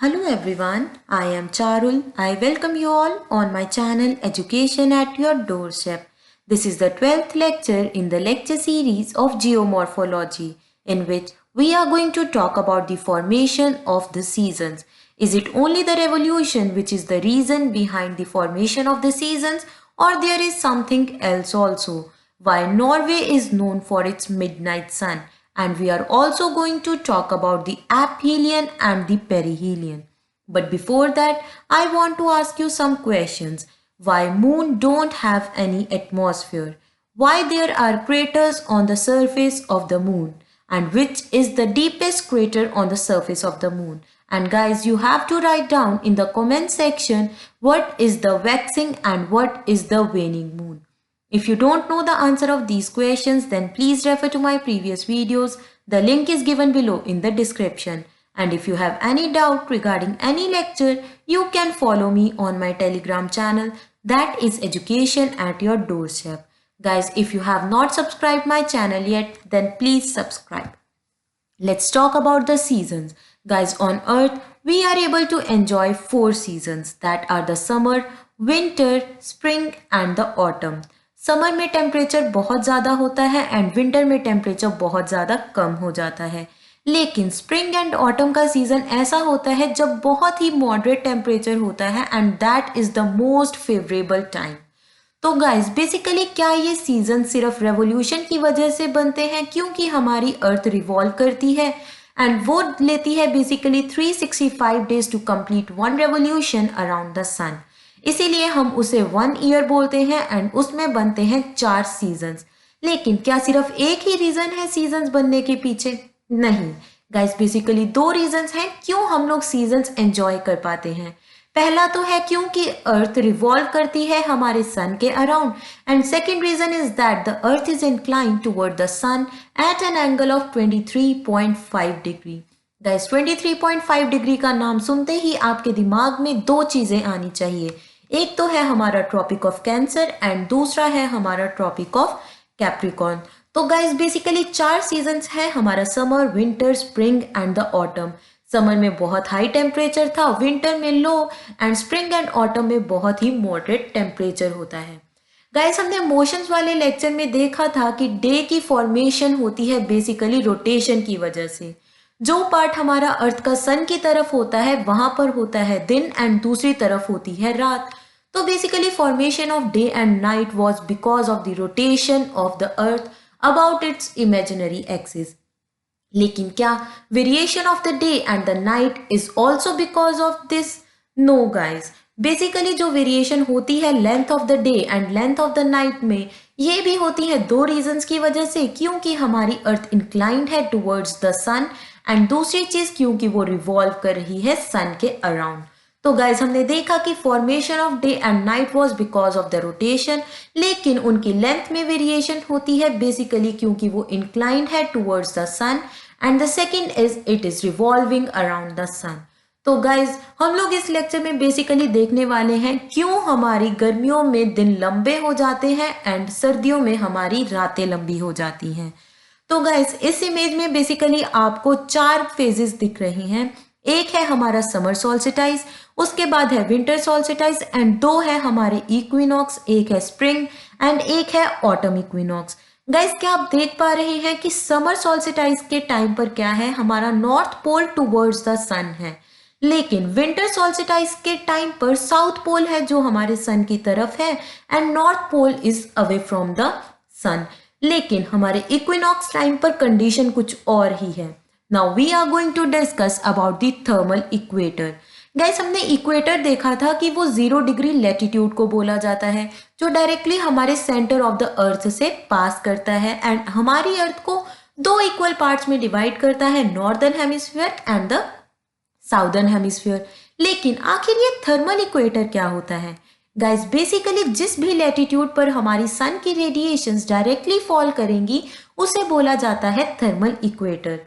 Hello everyone, I am Charul. I welcome you all on my channel Education at Your Doorstep. This is the 12th lecture in the lecture series of Geomorphology, in which we are going to talk about the formation of the seasons. Is it only the revolution which is the reason behind the formation of the seasons, or there is something else also? Why Norway is known for its midnight sun? And we are also going to talk about the aphelion and the perihelion. But before that, I want to ask you some questions. Why moon don't have any atmosphere? Why there are craters on the surface of the moon? And which is the deepest crater on the surface of the moon? And guys, you have to write down in the comment section what is the waxing and what is the waning moon. If you don't know the answer of these questions, then please refer to my previous videos. The link is given below in the description. And if you have any doubt regarding any lecture, you can follow me on my Telegram channel, that is Education at Your Doorstep. Guys, if you have not subscribed my channel yet, then please subscribe. Let's talk about the seasons. Guys, on earth, we are able to enjoy 4 seasons, that are the summer, winter, spring and the autumn. Summer में temperature बहुत ज़्यादा होता है and winter में temperature बहुत ज़्यादा कम हो जाता है, लेकिन स्प्रिंग एंड ऑटम का सीज़न ऐसा होता है जब बहुत ही मॉडरेट टेम्परेचर होता है and that is the most favourable time. तो गाइस बेसिकली क्या ये सीज़न सिर्फ रेवोल्यूशन की वजह से बनते हैं क्योंकि हमारी अर्थ रिवॉल्व करती है एंड वो लेती है basically 365 days to complete one revolution around the sun. इसीलिए हम उसे 1 ईयर बोलते हैं एंड उसमें बनते हैं 4 सीजन्स. लेकिन क्या सिर्फ एक ही रीजन है सीजन्स बनने के पीछे? नहीं गाइस, बेसिकली 2 रीजंस हैं क्यों हम लोग सीजन्स एंजॉय कर पाते हैं. पहला तो है क्योंकि अर्थ रिवॉल्व करती है हमारे सन के around and second reason is that the earth is inclined toward the sun at an angle of 23.5 degree. Guys 23.5 degree का नाम सुनते ही आपके दिमाग में 2 चीजें आनी चाहिए. एक तो है हमारा ट्रॉपिक ऑफ कैंसर एंड दूसरा है हमारा ट्रॉपिक ऑफ कैप्रिकॉर्न. तो गाइस बेसिकली 4 सीजन्स है हमारा summer, winter, spring and the autumn. Summer में बहुत हाई टेम्परेचर था, विंटर में लो एंड स्प्रिंग एंड ऑटम में बहुत ही मॉडरेट टेम्परेचर होता है. गाइस हमने मोशंस वाले लेक्चर में देखा था कि डे की फॉर्मेशन होती है बेसिकली रोटेशन की वजह से. जो पार्ट हमारा अर्थ का सन की तरफ होता है वहां पर होता है दिन एंड दूसरी तरफ होती है रात. तो basically formation of day and night was because of the rotation of the earth about its imaginary axis. लेकिन क्या variation of the day and the night is also because of this? No guys, basically जो variation होती है length of the day and length of the night में, ये भी होती है 2 रीजंस की वजह से, क्योंकि हमारी अर्थ इंक्लाइंड है टुवर्ड्स द सन एंड दूसरी चीज क्योंकि वो रिवॉल्व कर रही है सन के अराउंड. तो गाइज हमने देखा कि formation of day and night was because of the rotation, लेकिन उनकी लेंथ में वेरिएशन होती है बेसिकली क्योंकि वो इंक्लाइंड है towards the sun and the second is it is revolving around the sun. तो गाइज हम लोग इस लेक्चर में बेसिकली देखने वाले हैं क्यों हमारी गर्मियों में दिन लंबे हो जाते हैं एंड सर्दियों में हमारी रातें लंबी हो जाती हैं. तो गाइज इस इमेज में बेसिकली आपको 4 फेजेस दिख रही हैं. एक है हमारा समर सॉल्स्टिस, उसके बाद है विंटर सॉल्स्टिस एंड 2 है हमारे इक्विनॉक्स, एक है स्प्रिंग एंड एक है ऑटम इक्विनॉक्स. गाइस क्या आप देख पा रहे हैं कि समर सॉल्स्टिस के टाइम पर क्या है, हमारा north pole towards the sun है, लेकिन विंटर सॉल्स्टिस के टाइम पर साउथ पोल है जो हमारे सन की तरफ है and north pole is away from the sun. लेकिन हमारे इक्विनॉक्स टाइम पर कंडीशन कुछ और ही है. Now we are going to discuss about the thermal equator. Guys हमने इक्वेटर देखा था कि वो 0 डिग्री लैटिट्यूड को बोला जाता है जो डायरेक्टली हमारे सेंटर ऑफ द अर्थ से पास करता है एंड हमारी अर्थ को 2 इक्वल पार्ट्स में डिवाइड करता है, northern hemisphere and the southern hemisphere. लेकिन आखिर ये थर्मल इक्वेटर क्या होता है? गाइस बेसिकली जिस भी लैटिट्यूड पर हमारी सन की रेडिएशंस डायरेक्टली फॉल करेंगी उसे बोला जाता है थर्मल इक्वेटर.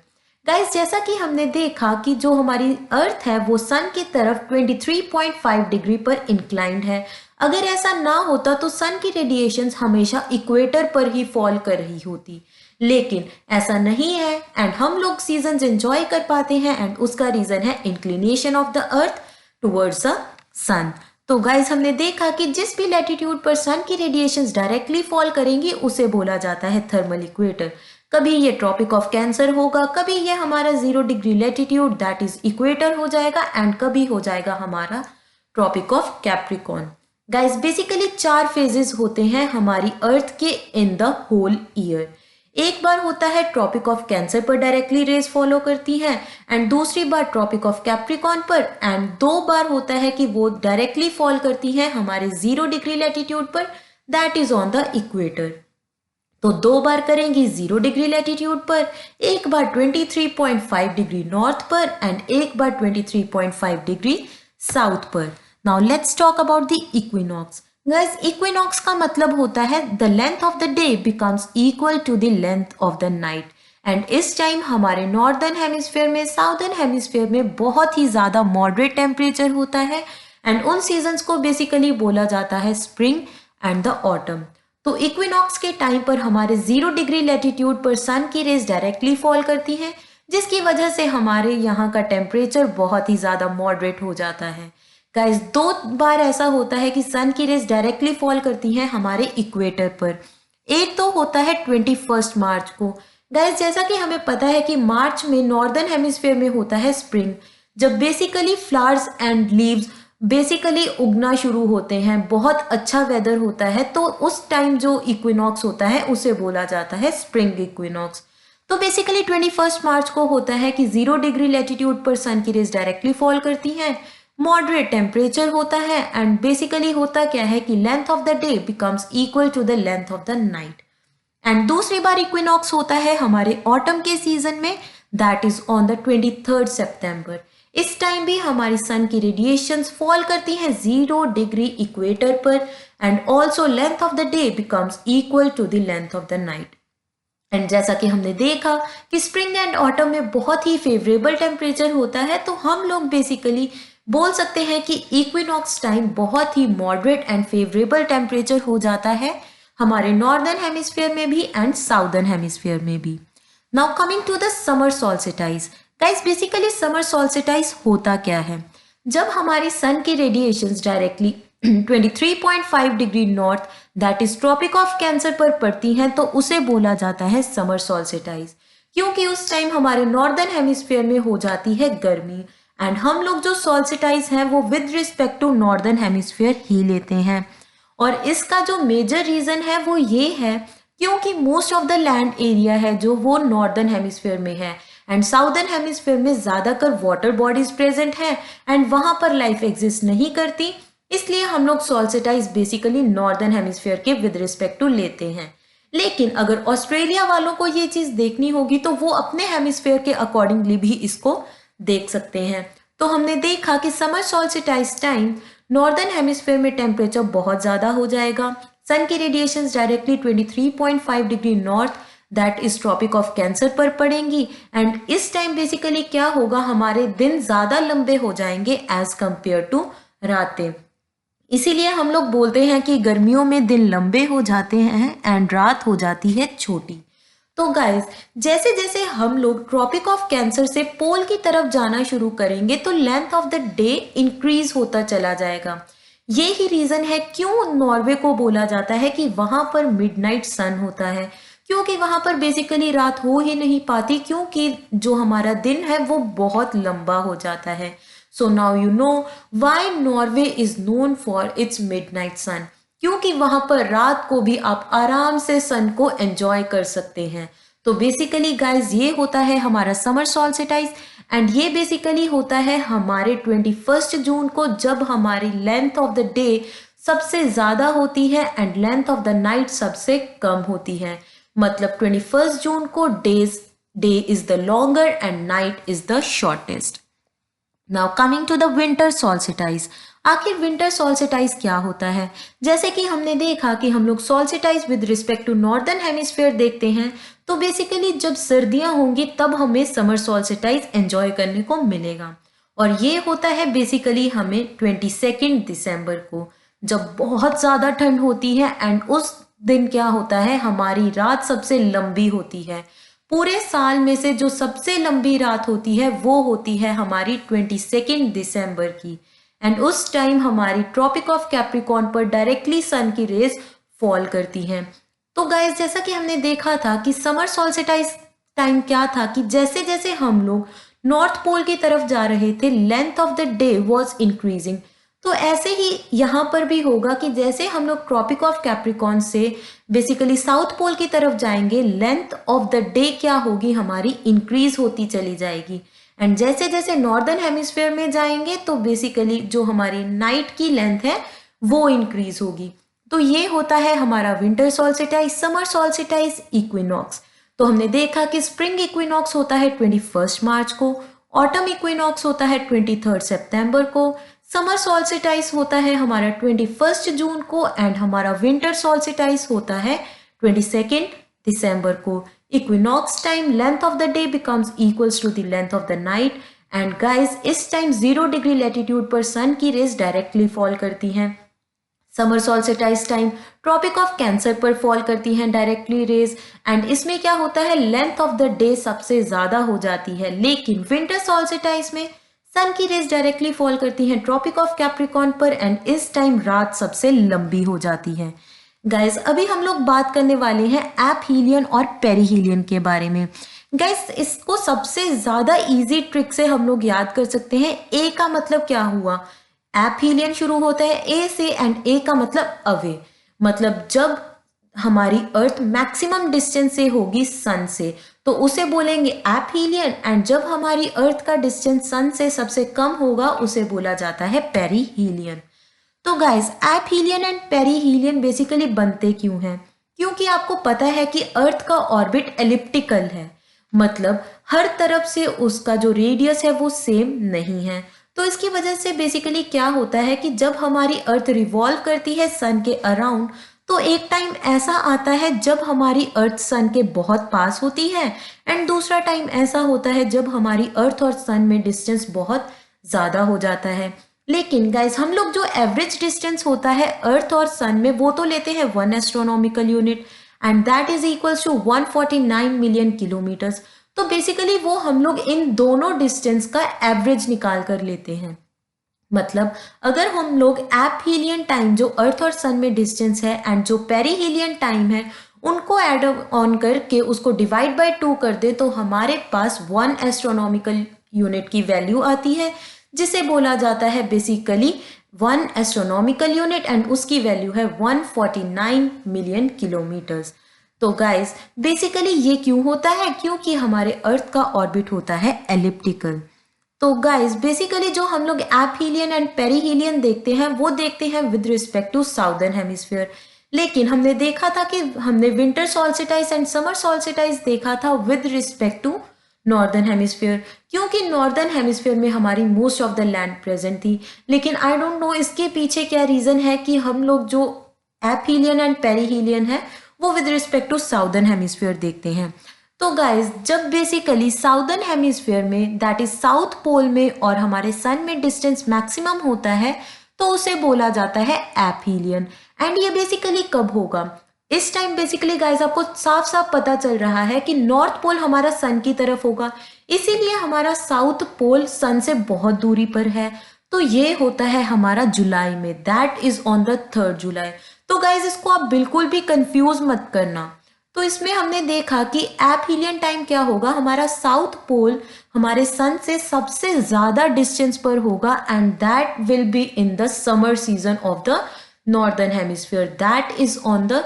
गाइस जैसा कि हमने देखा कि जो हमारी अर्थ है वो सन की तरफ 23.5 डिग्री पर इंक्लाइंड है. अगर ऐसा ना होता तो सन की रेडिएशंस हमेशा इक्वेटर पर ही फॉल कर रही होती, लेकिन ऐसा नहीं है एंड हम लोग सीजन्स एंजॉय कर पाते हैं एंड उसका रीजन है inclination of the earth towards the sun. तो गाइज हमने देखा कि जिस भी लैटिट्यूड पर सन की रेडिएशंस डायरेक्टली फॉल करेंगी उसे बोला जाता है थर्मल इक्वेटर। कभी ये ट्रॉपिक ऑफ कैंसर होगा, कभी ये हमारा 0 degree latitude that is equator हो जाएगा एंड कभी हो जाएगा हमारा tropic of Capricorn. Guys basically 4 phases होते हैं हमारी अर्थ के इन द होल ईयर। एक बार होता है ट्रॉपिक ऑफ कैंसर पर डायरेक्टली रेज फॉलो करती हैं एंड दूसरी बार ट्रॉपिक ऑफ कैप्रिकॉर्न पर एंड 2 बार होता है कि वो डायरेक्टली फॉल करती हैं हमारे 0 डिग्री लैटिट्यूड पर that is on the equator. तो 2 बार करेंगी 0 डिग्री लैटिट्यूड पर, एक बार 23.5 डिग्री नॉर्थ पर एंड एक बार 23.5 डिग्री साउथ पर। Now let's talk about the equinox. Guys equinox का मतलब होता है the length of the day becomes equal to the length of the night and इस टाइम हमारे नॉर्दर्न हेमिस्फीयर में, साउदर्न हेमिस्फीयर में बहुत ही ज़्यादा मॉडरेट टेम्परेचर होता है एंड उन सीजन्स को बेसिकली बोला जाता है स्प्रिंग एंड द ऑटम। तो इक्विनॉक्स के टाइम पर हमारे 0 डिग्री लैटिट्यूड पर सन की रेज डायरेक्टली फॉल करती हैं जिसकी वजह से हमारे यहाँ का टेम्परेचर बहुत ही ज़्यादा मॉडरेट हो जाता है। गाइस 2 बार ऐसा होता है कि सन की रेज डायरेक्टली फॉल करती हैं हमारे इक्वेटर पर। एक तो होता है 21 मार्च को। गाइस जैसा कि हमें पता है कि मार्च में नॉर्दर्न हेमिस्फीयर में होता है स्प्रिंग, जब basically flowers and leaves basically उगना शुरू होते हैं, बहुत अच्छा वेदर होता है, तो उस टाइम जो इक्विनॉक्स होता है उसे बोला जाता है स्प्रिंग इक्विनॉक्स। तो बेसिकली 21 मार्च को होता है कि 0 डिग्री लैटिट्यूड पर सन की रेज डायरेक्टली फॉल करती हैं, मॉडरेट टेम्परेचर होता है एंड बेसिकली होता क्या है कि length of the day becomes equal to the length of the night. And दूसरी बार इक्विनॉक्स होता है हमारे ऑटम के सीजन में दैट इज ऑन द 23 सितंबर। इस टाइम भी हमारी सन की रेडिएशंस फॉल करती हैं 0 डिग्री इक्वेटर पर and also length of the day becomes equal to the length of the night. And जैसा कि हमने देखा कि स्प्रिंग एंड ऑटम में बहुत ही फेवरेबल टेम्परेचर होता है, तो हम लोग बेसिकली बोल सकते हैं कि इक्विनॉक्स टाइम बहुत ही मॉडरेट एंड फेवरेबल टेम्परेचर हो जाता है हमारे नॉर्दर्न हेमिस्फीयर में भी एंड साउदर्न हेमिस्फीयर में भी। Now coming to the summer solstice. Guys basically summer solstice होता क्या है? जब हमारी सन की radiations directly 23.5 degree north that is tropic of cancer पर पड़ती हैं तो उसे बोला जाता है समर सॉल्स्टिस, क्योंकि उस टाइम हमारे नॉर्दर्न हेमिस्फीयर में हो जाती है गर्मी एंड हम लोग जो सॉल्स्टिस हैं वो with respect to northern hemisphere ही लेते हैं। और इसका जो मेजर रीजन है वो ये है क्योंकि most of the land area है जो वो नॉर्दर्न हेमिस्फीयर में है एंड साउदर्न हेमिस्फीयर में ज़्यादातर वाटर बॉडीज प्रेजेंट हैं एंड वहाँ पर लाइफ एग्जिस्ट नहीं करती, इसलिए हम लोग सॉल्स्टिस बेसिकली नॉर्दर्न हेमिस्फीयर के विद रिस्पेक्ट टू लेते हैं। लेकिन अगर ऑस्ट्रेलिया वालों को ये चीज़ देखनी होगी तो वो अपने हेमिस्फीयर के अकॉर्डिंगली भी इसको देख सकते हैं। तो हमने देखा कि summer solstice time northern hemisphere में टेम्परेचर बहुत ज़्यादा हो जाएगा, सन की radiations directly 23.5 degree north that is tropic of cancer पर पड़ेंगी एंड इस टाइम बेसिकली क्या होगा, हमारे दिन ज़्यादा लंबे हो जाएंगे एज कंपेयर टू रातें। इसीलिए हम लोग बोलते हैं कि गर्मियों में दिन लंबे हो जाते हैं एंड रात हो जाती है छोटी। तो गाइस जैसे जैसे हम लोग ट्रॉपिक ऑफ कैंसर से पोल की तरफ जाना शुरू करेंगे तो length of the day increase होता चला जाएगा। ये ही रीजन है क्यों नॉर्वे को बोला जाता है कि वहां पर मिडनाइट सन होता है, क्योंकि वहां पर बेसिकली रात हो ही नहीं पाती क्योंकि जो हमारा दिन है वो बहुत लंबा हो जाता है। So now you know why Norway is known for its midnight sun, क्योंकि वहां पर रात को भी आप आराम से सन को एंजॉय कर सकते हैं। तो बेसिकली गाइज ये होता है हमारा समर सॉल्स्टिस एंड ये बेसिकली होता है हमारे 21 जून को, जब हमारी लेंथ ऑफ द डे सबसे ज़्यादा होती है and length of the night सबसे कम होती है। मतलब 21 जून को day is the longer and night is the shortest. Now coming to the winter solstice. आखिर विंटर सॉल्स्टिस क्या होता है? जैसे कि हमने देखा कि हम लोग solstice with respect to northern hemisphere देखते हैं, तो बेसिकली जब सर्दियां होंगी तब हमें समर सॉल्स्टिस एंजॉय करने को मिलेगा और ये होता है बेसिकली हमें 22 दिसंबर को, जब बहुत ज़्यादा ठंड होती है एंड उस दिन क्या होता है, हमारी रात सबसे लंबी होती है। पूरे साल में से जो सबसे लंबी रात होती है वो होती है हमारी 22 दिसंबर की। एंड उस टाइम हमारी ट्रॉपिक ऑफ कैप्रिकॉर्न पर डायरेक्टली सन की रेज फॉल करती हैं। तो गाइस, जैसा कि हमने देखा था कि समर सॉल्स्टिस टाइम क्या था कि जैसे जैसे हम लोग नॉर्थ पोल की तरफ जा रहे थे, length of the day was increasing. तो ऐसे ही यहाँ पर भी होगा कि जैसे हम लोग ट्रॉपिक ऑफ कैप्रिकॉर्न से बेसिकली साउथ पोल की तरफ जाएंगे, लेंथ ऑफ द डे क्या होगी, हमारी इंक्रीज होती चली जाएगी। एंड जैसे जैसे नॉर्दर्न हेमिस्फीयर में जाएंगे तो बेसिकली जो हमारी नाइट की लेंथ है वो इंक्रीज होगी। तो ये होता है हमारा winter solstice, summer solstice, equinox. तो हमने देखा कि स्प्रिंग इक्विनॉक्स होता है 21 मार्च को, ऑटम इक्विनॉक्स होता है 23 सितंबर को, समर सॉल्स्टिस होता है हमारा 21 जून को, एंड हमारा विंटर सॉल्स्टिस होता है 22 दिसंबर को। Equinox time length of the day becomes equals to the length of the night. And guys, इस टाइम 0 डिग्री लैटिट्यूड पर सन की रेज डायरेक्टली फॉल करती हैं। Summer solstice time tropic of cancer पर फॉल करती हैं डायरेक्टली रेज। एंड इसमें क्या होता है, लेंथ ऑफ द डे सबसे ज्यादा हो जाती है। लेकिन विंटर सॉल्स्टिस में सन की रेज डायरेक्टली फॉल करती हैं ट्रॉपिक ऑफ कैप्रिकॉर्न पर, एंड इस टाइम रात सबसे लंबी हो जाती है। गाइस, अभी हम लोग बात करने वाले हैं एपहीलियन और पेरिहीलियन के बारे में। गाइस, इसको सबसे ज्यादा इजी ट्रिक से हम लोग याद कर सकते हैं। ए का मतलब क्या हुआ, एपहीलियन शुरू होता है ए से, एंड ए का मतलब अवे, मतलब जब हमारी अर्थ मैक्सिमम डिस्टेंस से होगी सन से तो उसे बोलेंगे एपहीलियन। एंड जब हमारी अर्थ का डिस्टेंस सन से सबसे कम होगा उसे बोला जाता है पेरिहीलियन। तो गाइस, एपहीलियन एंड पेरिहीलियन बेसिकली बनते क्यों हैं? क्योंकि आपको पता है कि अर्थ का ऑर्बिट एलिप्टिकल है, मतलब हर तरफ से उसका जो रेडियस है वो सेम नहीं है। तो इसकी वजह से बेसिकली क्या होता है कि जब हमारी अर्थ रिवॉल्व करती है सन के अराउंड, तो एक टाइम ऐसा आता है जब हमारी अर्थ सन के बहुत पास होती है, एंड दूसरा टाइम ऐसा होता है जब हमारी अर्थ और सन में डिस्टेंस बहुत ज्यादा हो जाता है। लेकिन गाइस, हम लोग जो एवरेज डिस्टेंस होता है अर्थ और सन में वो तो लेते हैं 1 astronomical unit, and that is equals to 149 million kilometres. तो बेसिकली वो हम लोग इन दोनों डिस्टेंस का एवरेज निकाल कर लेते हैं। मतलब अगर हम लोग एपहीलियन टाइम जो अर्थ और सन में डिस्टेंस है एंड जो पेरिहीलियन टाइम है उनको ऐड ऑन करके उसको डिवाइड बाय 2 कर दे तो हमारे पास 1 एस्ट्रोनॉमिकल यूनिट की वैल्यू आती है, जिसे बोला जाता है बेसिकली 1 एस्ट्रोनॉमिकल यूनिट, एंड उसकी वैल्यू है 149 मिलियन किलोमीटर्स। तो गाइस, बेसिकली ये क्यों होता है? क्योंकि हमारे अर्थ का ऑर्बिट होता है एलिप्टिकल। तो गाइस, बेसिकली जो हम लोग एपहीलियन एंड पेरिहीलियन देखते हैं वो देखते हैं with respect to southern hemisphere. लेकिन हमने देखा था कि हमने winter solstice and summer solstice देखा था with respect to northern hemisphere, क्योंकि नॉर्दर्न हेमिस्फीयर में हमारी most of the land present थी। लेकिन आई डोंट नो इसके पीछे क्या रीजन है कि हम लोग जो एपहीलियन एंड पेरिहीलियन है वो with respect to southern hemisphere देखते हैं। तो गाइज, जब बेसिकली साउदर्न हेमिस्फीयर में दैट इज साउथ पोल में और हमारे सन में डिस्टेंस मैक्सिमम होता है तो उसे बोला जाता है एपहीलियन। एंड ये बेसिकली कब होगा? इस टाइम बेसिकली गाइज आपको साफ साफ पता चल रहा है कि नॉर्थ पोल हमारा सन की तरफ होगा, इसीलिए हमारा साउथ पोल सन से बहुत दूरी पर है। तो ये होता है हमारा जुलाई में, that is on the 3rd जुलाई। तो गाइज, इसको आप बिल्कुल भी कंफ्यूज मत करना। तो इसमें हमने देखा कि एपहीलियन टाइम क्या होगा, हमारा साउथ पोल हमारे सन से सबसे ज्यादा डिस्टेंस पर होगा, and that will be in the summer season of the northern hemisphere, that is on the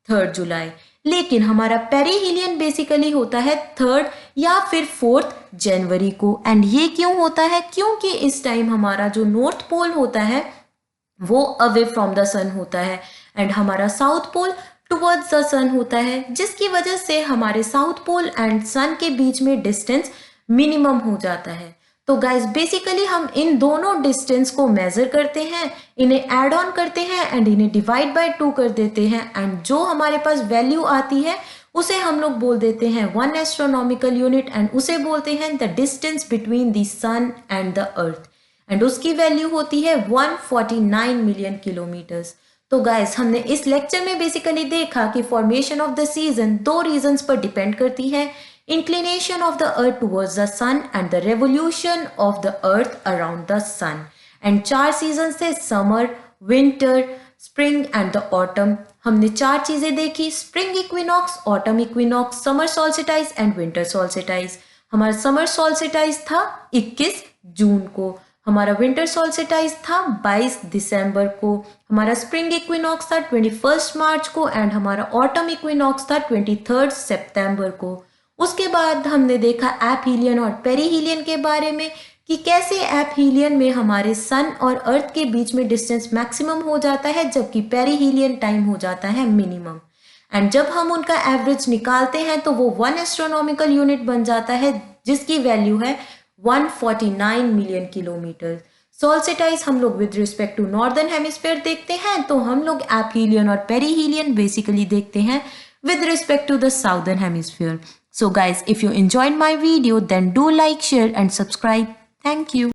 3rd जुलाई। लेकिन हमारा पेरिहीलियन बेसिकली होता है 3rd या फिर 4th जनवरी को। एंड ये क्यों होता है? क्योंकि इस टाइम हमारा जो नॉर्थ पोल होता है वो अवे फ्रॉम द सन होता है, एंड हमारा साउथ पोल टुवर्ड्स द सन होता है, जिसकी वजह से हमारे साउथ पोल एंड सन के बीच में डिस्टेंस मिनिमम हो जाता है। तो गाइज, बेसिकली हम इन दोनों डिस्टेंस को मेजर करते हैं, इन्हें ऐड ऑन करते हैं एंड इन्हें डिवाइड बाय 2 कर देते हैं, एंड जो हमारे पास वैल्यू आती है उसे हम लोग बोल देते हैं 1 एस्ट्रोनॉमिकल यूनिट, एंड उसे बोलते हैं the distance between the sun and the earth, and उसकी वैल्यू होती है 149 मिलियन किलोमीटर्स। तो गाइस हमने इस लेक्चर में बेसिकली देखा कि फॉर्मेशन ऑफ द सीजन दो रीजंस पर डिपेंड करती है, inclination of the earth towards the sun and the revolution of the earth around the sun. And 4 season थे, summer, winter, spring and the autumn. हमने 4 चीजें देखी, spring equinox, autumn equinox, summer solstice and winter solstice. हमारा summer solstice था 21 जून को, हमारा winter solstice था 22 दिसंबर को, हमारा स्प्रिंग इक्विनॉक्स था 21 मार्च को एंड हमारा ऑटम इक्विनॉक्स था 23 सितंबर को। उसके बाद हमने देखा एपहीलियन और पेरीहीलियन के बारे में कि कैसे एपहीलियन में हमारे सन और अर्थ के बीच में डिस्टेंस मैक्सिमम हो जाता है जबकि पेरीहीलियन टाइम हो जाता है मिनिमम। एंड जब हम उनका एवरेज निकालते हैं तो वो 1 एस्ट्रोनॉमिकल यूनिट बन जाता है जिसकी वैल्यू है 149 मिलियन किलोमीटर। सोल्स्टिस हम लोग with respect to northern hemisphere देखते हैं, तो हम लोग एपहीलियन और पेरीहीलियन बेसिकली देखते हैं with respect to the southern hemisphere. So guys, if you enjoyed my video, then do like, share and subscribe. Thank you.